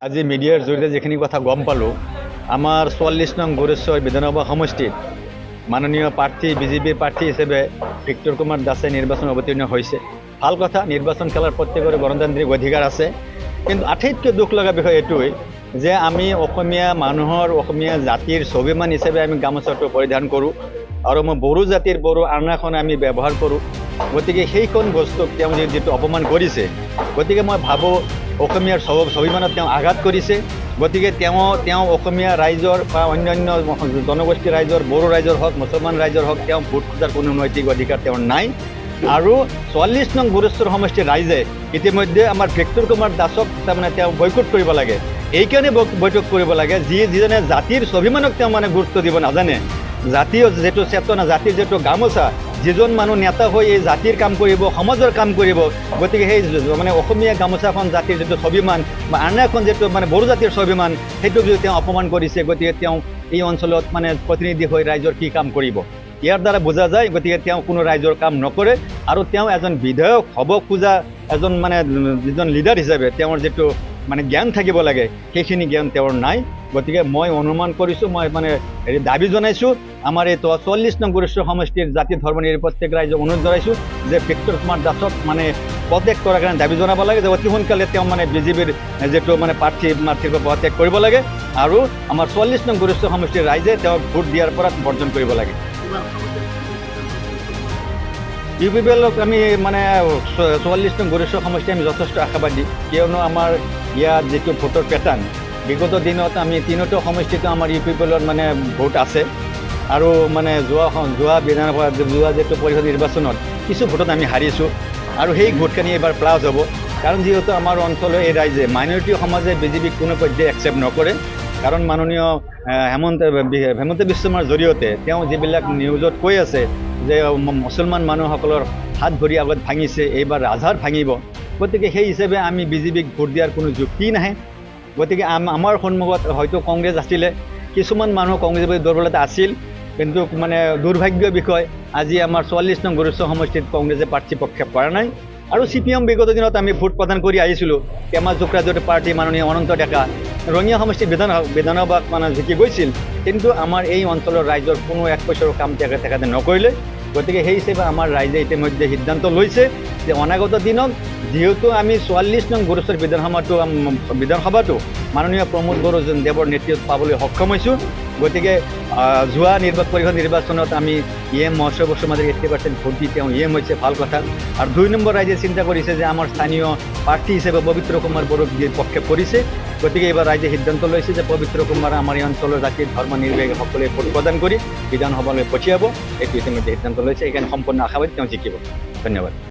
আজি মিডিয়াৰ জৰিয়তে যিখিনি কথা গম পালোঁ, আমাৰ 44 নং গোৰেশ্বৰ বিধানসভা সমষ্টিত মাননীয় প্ৰাৰ্থী বিজেপিৰ প্ৰাৰ্থী হিচাপে ভিক্টৰ কুমাৰ দাসে নিৰ্বাচন অৱতীৰ্ণ হৈছে। ভাল কথা, নিৰ্বাচন খেলাৰ প্ৰত্যেকৰে গণতান্ত্ৰিক অধিকাৰ আছে। কিন্তু আটাইতকৈ দুখ লগা বিষয় এইটোৱেই যে আমি অসমীয়া মানুহৰ অসমীয়া জাতিৰ স্বাভিমান হিচাপে আমি গামোচাটো পৰিধান কৰোঁ আৰু মই বড়ো জাতিৰ বড়ো আৰ্নাখন আমি ব্যৱহাৰ কৰোঁ। গতিকে সেইখন বস্তুক তেওঁ যিটো অপমান কৰিছে, গতিকে মই ভাবোঁ অসমীয়াৰ স্বাভিমানত তেওঁ আঘাত কৰিছে। গতিকে তেওঁ অসমীয়া ৰাইজৰ বা অন্যান্য জনগোষ্ঠীৰ ৰাইজৰ, বড়ো ৰাইজৰ হওক, মুছলমান ৰাইজৰ হওক, তেওঁ ভোট খোজাৰ কোনো নৈতিক অধিকাৰ তেওঁৰ নাই। আৰু 44 নং গোৰেশ্বৰ সমষ্টিৰ ৰাইজে ইতিমধ্যে আমাৰ ভিক্টৰ কুমাৰ দাসক তাৰমানে তেওঁ বয়কট কৰিব লাগে। এইকাৰণে বৈঠক কৰিব লাগে যিজনে জাতিৰ স্বাভিমানক তেওঁ মানে গুৰুত্ব দিব নাজানে। জাতীয় যিটো চেতনা, জাতিৰ যিটো গামোচা, যিজন মানুহ নেতা হৈ এই জাতিৰ কাম কৰিব, সমাজৰ কাম কৰিব, গতিকে সেই মানে অসমীয়া গামোচাখন জাতিৰ যিটো স্বাভিমান বা আন এখন যিটো মানে বড়ো জাতিৰ স্বাভিমান, সেইটোক যদি তেওঁ অপমান কৰিছে, গতিকে তেওঁ এই অঞ্চলত মানে প্ৰতিনিধি হৈ ৰাইজৰ কি কাম কৰিব, ইয়াৰ দ্বাৰা বুজা যায়। গতিকে তেওঁ কোনো ৰাইজৰ কাম নকৰে আৰু তেওঁ এজন বিধায়ক হ'ব খোজা এজন মানে যিজন লিডাৰ হিচাপে তেওঁৰ যিটো মানে জ্ঞান থাকিব লাগে, সেইখিনি জ্ঞান তেওঁৰ নাই। গতিকে মই অনুমান কৰিছোঁ, মই মানে দাবী জনাইছোঁ, আমাৰ এই 44 নং গোৰেশ্বৰ সমষ্টিৰ জাতি ধৰ্ম প্ৰত্যেক ৰাইজক অনুৰোধ জনাইছোঁ যে ভিক্টৰ কুমাৰ দাসক মানে পদত্যাগ কৰাৰ কাৰণে দাবী জনাব লাগে, যে অতি সোনকালে তেওঁ মানে বিজেপিৰ যিটো মানে প্ৰাৰ্থীৰ পৰা পদত্যাগ কৰিব লাগে আৰু আমাৰ 44 নং গোৰেশ্বৰ সমষ্টিৰ ৰাইজে তেওঁক ভোট দিয়াৰ পৰা বৰ্জন কৰিব লাগে। UPPLক আমি মানে 44 নং গোৰেশ্বৰ সমষ্টি আমি যথেষ্ট আশাবাদী, কিয়নো আমাৰ ইয়াত যিটো ভোটৰ পেটাৰ্ণ, বিগত দিনত আমি তিনিটা সমষ্টিতো আমাৰ UPPLৰ মানে ভোট আছে আৰু মানে যোৱা বিধানসভা যিটো পৰিষদ নিৰ্বাচনত কিছু ভোটত আমি হাৰিছোঁ আৰু সেই ভোটখিনি এইবাৰ প্লাছ হ'ব। কাৰণ যিহেতু আমাৰ অঞ্চলৰ এই ৰাইজে মাইনৰিটি সমাজে বিজেপিক কোনো পৰ্যায়ে একচেপ্ট নকৰে। কাৰণ মাননীয় হেমন্ত বিশ্ব শৰ্মাৰ জৰিয়তে তেওঁ যিবিলাক নিউজত কৈ আছে যে মুছলমান মানুহসকলৰ হাত ভৰি আগত ভাঙিছে, এইবাৰ ৰাজহাড় ভাঙিব, গতিকে সেই হিচাপে আমি বিজেপিক ভোট দিয়াৰ কোনো যুক্তি নাহে। গতিকে আমাৰ সন্মুখত হয়তো কংগ্ৰেছ আছিলে, কিছুমান মানুহ কংগ্ৰেছৰ দুৰ্বলতা আছিল, কিন্তু মানে দুৰ্ভাগ্যৰ বিষয় আজি আমাৰ 44 নং গোৰেশ্বৰ সমষ্টিত কংগ্ৰেছে প্ৰাৰ্থী প্ৰক্ষেপ কৰা নাই। আৰু CPM বিগত দিনত আমি ভোট প্ৰদান কৰি আহিছিলোঁ। কেমা যুক্তৰাজ্যৰ পাৰ্টী মাননীয় অনন্ত ডেকা ৰঙিয়া সমষ্টি বিধানসভাত মানে জিকি গৈছিল, কিন্তু আমাৰ এই অঞ্চলৰ ৰাইজৰ কোনো এক পইচাৰো কাম তেখেতে নকৰিলে। গতিকে সেই হিচাপে আমাৰ ৰাইজে ইতিমধ্যে সিদ্ধান্ত লৈছে যে অনাগত দিনত যিহেতু আমি 44 নং গোৰেশ্বৰ বিধানসভাটো মাননীয় প্ৰমোদ বড়ো দেৱৰ নেতৃত্বত পাবলৈ সক্ষম হৈছোঁ। গতিকে যোৱা পৰিষদ নিৰ্বাচনত আমি মহেশ্বৰ বসুমতাৰীক 80% ভোট দি তেওঁ হৈছে, ভাল কথা। আৰু 2 নম্বৰ ৰাইজে চিন্তা কৰিছে যে আমাৰ স্থানীয় প্ৰাৰ্থী হিচাপে পবিত্ৰ কুমাৰ বড়োক প্ৰক্ষেপ কৰিছে। গতিকে এইবাৰ ৰাইজে সিদ্ধান্ত লৈছে যে পবিত্ৰ কুমাৰ আমাৰ এই অঞ্চলৰ জাতিৰ ধৰ্ম নিৰ্বিশেষে সকলোৱে ভোট প্ৰদান কৰি বিধানসভালৈ পঠিয়াব। এইটো ইতিমধ্যে সিদ্ধান্ত লৈছে, সেইকাৰণে সম্পূৰ্ণ আশাবাদী তেওঁ জিকিব। ধন্যবাদ।